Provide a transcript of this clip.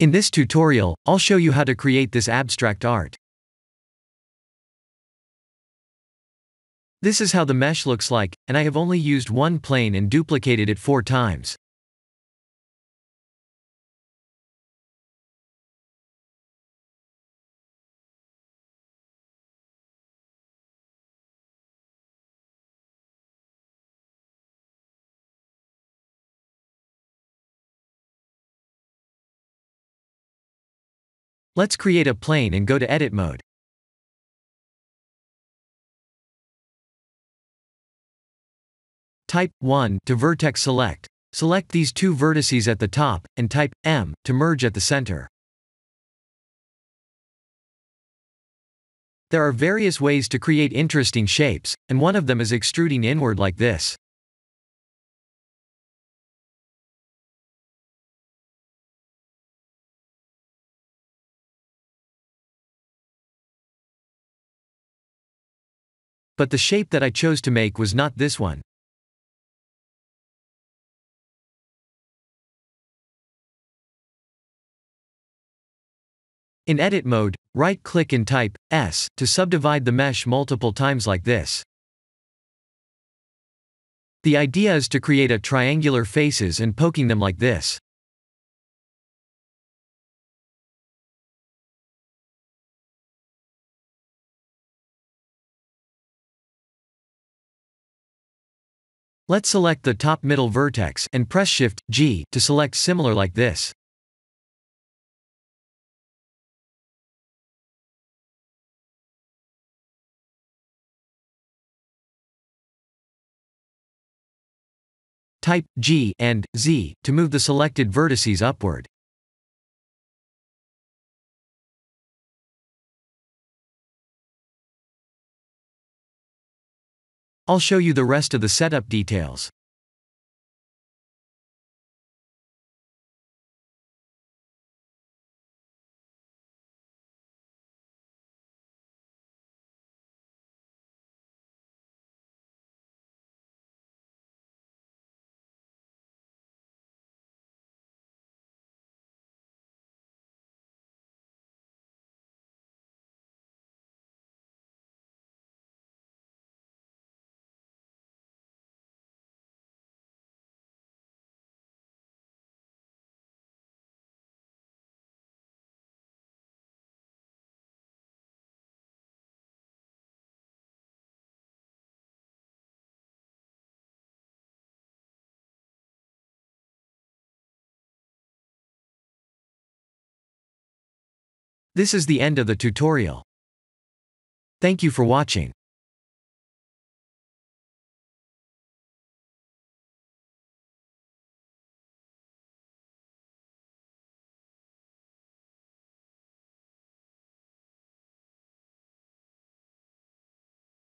In this tutorial, I'll show you how to create this abstract art. This is how the mesh looks like, and I have only used one plane and duplicated it 4 times. Let's create a plane and go to Edit mode. Type 1 to vertex select. Select these 2 vertices at the top, and type M to merge at the center. There are various ways to create interesting shapes, and one of them is extruding inward like this. But the shape that I chose to make was not this one. In edit mode, right-click and type S to subdivide the mesh multiple times like this. The idea is to create a triangular faces and poking them like this. Let's select the top middle vertex and press Shift G to select similar like this. Type G and Z to move the selected vertices upward. I'll show you the rest of the setup details. This is the end of the tutorial. Thank you for watching.